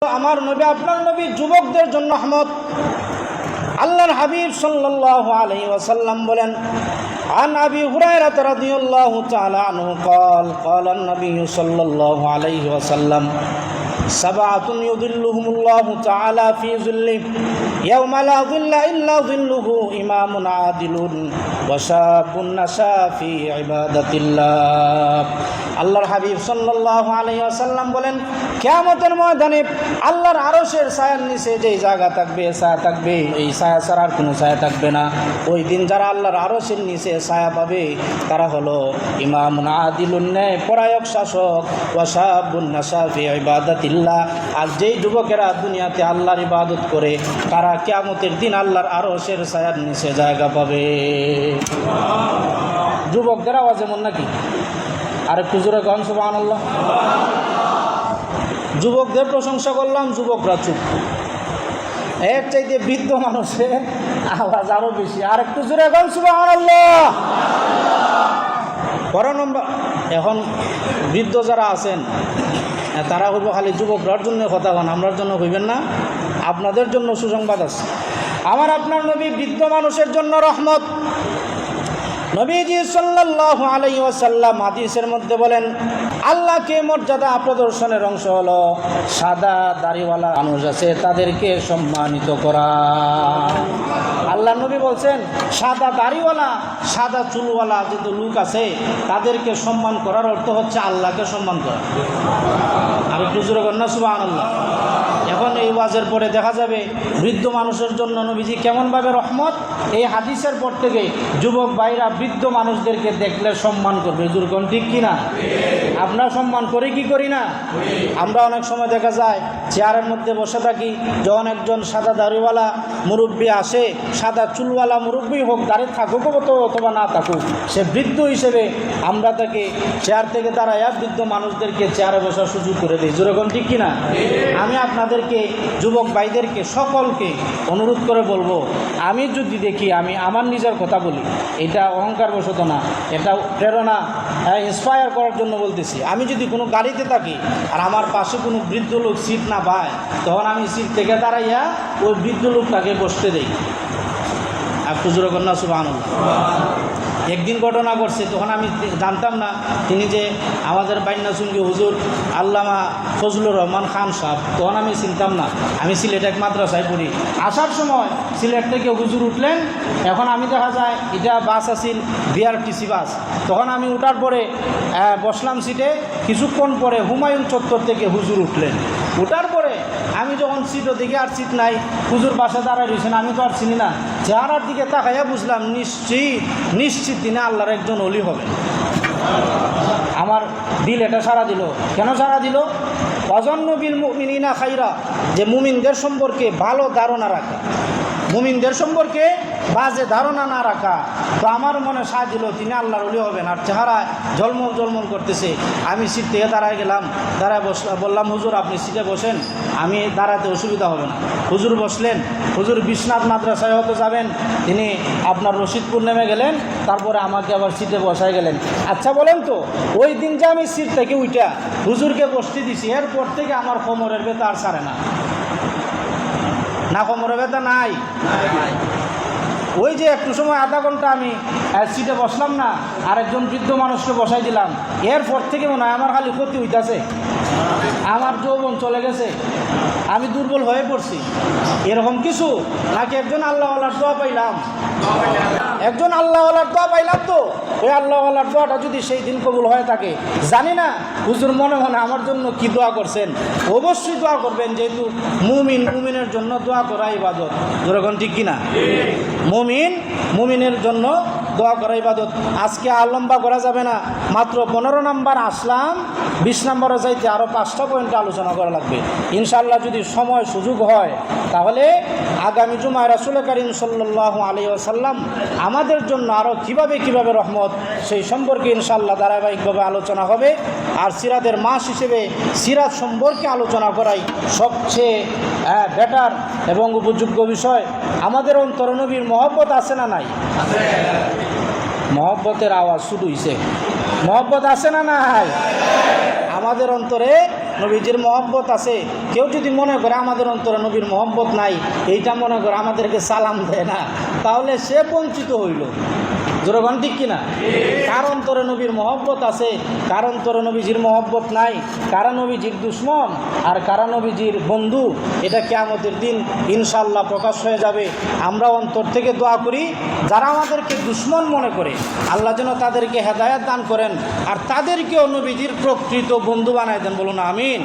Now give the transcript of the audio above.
আমার নবী আপনার নবী যুবকদের জন্য রহমত। আল্লাহর হাবিব সাল্লাল্লাহু আলাইহি ওয়াসাল্লাম বলেন, আন আবি হুরায়রা রাদিয়াল্লাহু তাআলা আনহু قال قال النبي صلى الله عليه وسلم سبعة يظلهم الله تعالى في ظله يوم لا ظل إلا ظله إمام عادل وشاب نشأ في عبادة الله। আল্লাহর হাবিব সাল্লাল্লাহু আলাইহি ওয়াসাল্লাম বলেন, কিয়ামতের ময়দানে আল্লাহর আরশের ছায়ার নিচে যেই জায়গা থাকবে, ছায়া থাকবে, এই ছায়া ছাড়া আর কোনো ছায়া থাকবে না। ওই দিন যারা আল্লাহর আরশের নিচে ছায়া পাবে তারা হলো ইমামুন আদিলুন, ন্যায় পরায়ক শাসক, ওয়া শাবুন নাশা ফি ইবাদাতিল্লাহ। আর যেই যুবকেরা দুনিয়াতে আল্লাহর ইবাদত করে তারা কিয়ামতের দিন আল্লাহর আরশের ছায়ার নিচে জায়গা পাবে। যুবকদের আওয়াজ এমন নাকি? আর একটু জোরে গান সুবহানাল্লাহ। যুবকদের প্রশংসা করলাম, যুবকরা চুপ। এর চাইতে বৃদ্ধ মানুষের আওয়াজ আরো বেশি। আর একটু জোরে গান সুবহানাল্লাহ। বড় নম্বর, এখন বৃদ্ধ যারা আছেন তারা হইব খালি যুবকরার জন্য কথা কন, আমরার জন্য হইবেন না। আপনাদের জন্য সুসংবাদ আছে। আমার আপনার নবী বৃদ্ধ মানুষের জন্য রহমত। নবীজি সাল্লাল্লাহু আলাইহি ওয়াসাল্লাম হাদিসের মধ্যে বলেন, আল্লাহকে মর্যাদা প্রদর্শনের অংশ হলো সাদা দাড়িওয়ালা মানুষ আছে তাদেরকে সম্মানিত করা। আল্লাহ নবী বলছেন, সাদা দাড়িওয়ালা সাদা চুলওয়ালা যে লোক আছে তাদেরকে সম্মান করার অর্থ হচ্ছে আল্লাহকে সম্মান করা। আর একটু জোরে কর না সুবহানাল্লাহ। এখন এই ওয়াজের পরে দেখা যাবে বৃদ্ধ মানুষের জন্য নবীজি কেমনভাবে রহমত। এই হাদিসের পর থেকে যুবক ভাইরা বৃদ্ধ মানুষদেরকে দেখলে সম্মান করবে। জুরকন ঠিক কিনা? আমরা সম্মান করি কি করি না? আমরা অনেক সময় দেখা যায় চেয়ারের মধ্যে বসে থাকি, যখন একজন সাদা দাড়িওয়ালা মুরব্বী আসে, সাদা চুলওয়ালা মুরব্বী হোক, দাড়ি থাকুক অথবা না থাকুক, সে বৃদ্ধ হিসেবে আমরা তাকে চেয়ার থেকে দাঁড়াইয়া বৃদ্ধ মানুষদেরকে চেয়ারে বসার সুযোগ করে দিই। যেরকম ঠিক কিনা? আমি আপনাদেরকে যুবক ভাইদেরকে সকলকে অনুরোধ করে বলবো, আমি যদি দেখি, আমি আমার নিজের কথা বলি, এটা অহংকার বশত না, এটা প্রেরণা ইন্সপায়ার করার জন্য বলতেছি। আমি যদি কোনো গাড়িতে থাকি আর আমার পাশে কোনো বৃদ্ধ লোক সিট না পায়, তখন আমি সিট থেকে দাঁড়াইয়া ওই বৃদ্ধ লোকটাকে বসতে দেই। একটু জোরে কন্যা সুবহানাল্লাহ। একদিন ঘটনা ঘটছে, তখন আমি জানতাম না তিনি যে আমাদের বাইন্যাসুঙ্গি হুজুর আল্লামা ফজলুর রহমান খান সাহেব, তখন আমি চিনতাম না। আমি সিলেট এক মাদ্রাসায় পড়ি। আসার সময় সিলেট থেকে হুজুর উঠলেন। এখন আমি দেখা যায় এটা বাস আছিল বিআরটিসি বাস। তখন আমি উঠার পরে বসলাম সিটে। কিছুক্ষণ পরে হুমায়ুন চত্বর থেকে হুজুর উঠলেন। উঠার পরে আমি যখন সিটও দিকে আর সিট নাই, হুজুর বাসা দাঁড়ায় রয়েছেন, আমি তো আর চিনি না। চেহারার দিকে তাকাইয়া বুঝলাম নিশ্চিত তিনি আল্লাহর একজন ওলি হবে। আমার দিল এটা সাড়া দিল। কেন সাড়া দিল? ওয়াজন্ন বিল মুমিনিনা খাইরা, যে মুমিনদের সম্পর্কে ভালো ধারণা রাখা, মুমিনদের সম্পর্কে বাজে ধারণা না রাখা। তো আমার মনে সাড়া দিল তিনি আল্লাহর ওলি হবেন। আর চেহারায় ঝলমল ঝলমল করতেছে। আমি সিট থেকে দাঁড়ায় গেলাম, দাঁড়ায় বললাম, হুজুর আপনি সিটে বসেন, আমি দাঁড়াতে অসুবিধা হবে না। হুজুর বসলেন। হুজুর বিশ্বনাথ মাদ্রাসায় হয়তো যাবেন, তিনি আপনার রশিদপুর নেমে গেলেন, তারপরে আমাকে আবার সিটে বসায় গেলেন। আচ্ছা বলেন তো, ওই দিন যে আমি সিট থেকে উঠা হুজুরকে বসতে দিছি, এরপর থেকে আমার কোমরের ব্যথা আর ছাড়ে না। না কোমরের ব্যথা নাই? ওই যে একটু সময় আধা ঘন্টা আমি সিটে বসলাম না, আরেকজন বৃদ্ধ মানুষকে বসাই দিলাম, এরপর থেকে মনে হয় আমার খালি ক্ষতি হইতেছে, আমার যৌবন চলে গেছে, আমি দুর্বল হয়ে পড়ছি। এরকম কিছু নাকি একজন আল্লাহওয়ালার দোয়া পাইলাম, একজন আল্লাহওয়ালার দোয়া পাইলাম। তো ওই আল্লাহওয়ালার দোয়াটা যদি সেই দিন কবুল হয়ে থাকে, জানি না হুজুর মনে মনে আমার জন্য কি দোয়া করছেন। অবশ্যই দোয়া করবেন, যেহেতু মুমিনের জন্য দোয়া করা ইবাদত। যেরকম ঠিক কিনা? মুমিনের জন্য দোয়া করা ইবাদত। আজকে আর লম্বা করা যাবে না, মাত্র 15 নাম্বার আসলাম, 20 নাম্বারও যাইতে আরও 5টা পয়েন্টে আলোচনা করা লাগবে ইনশাআল্লাহ। যদি সময় সুযোগ হয় তাহলে আগামী জুমায় রাসূল কারীম সাল্লাল্লাহু আলাইহি ওয়াসাল্লাম আমাদের জন্য আরও কিভাবে রহমত, সেই সম্পর্কে ইনশাআল্লাহ ধারাবাহিকভাবে আলোচনা হবে। আর সিরাতের মাস হিসেবে সিরাত সম্পর্কে আলোচনা করাই সবচেয়ে বেটার এবং উপযোগ্য বিষয়। আমাদের অন্তরে নবীর মহব্বত আছে না নাই? মহব্বতের আওয়াজ শুরু হইছে। মহব্বত আছে না নাই? আমাদের অন্তরে নবীজির মহব্বত আছে, কেউ যদি মনে করে আমাদের অন্তরে নবীর মহব্বত নাই, এইটা মনে করে আমাদেরকে সালাম দেয় না, তাহলে সে বঞ্চিত হইল। জোরগান ঠিক কিনা? কার অন্তরে নবীর মহব্বত আছে, কার অন্তরে নবীজির মহব্বত নাই, কারা নবীজির দুশ্মন আর কারা নবীজির বন্ধু, এটা কিয়ামতের দিন ইনশাআল্লাহ প্রকাশ হয়ে যাবে। আমরা অন্তর থেকে দোয়া করি, যারা আমাদেরকে দুশ্মন মনে করে আল্লাহ যেন তাদেরকে হেদায়েত দান করেন আর তাদেরকেও নবীজির প্রকৃত বন্ধু বানায় দেন। বলুন আমিন।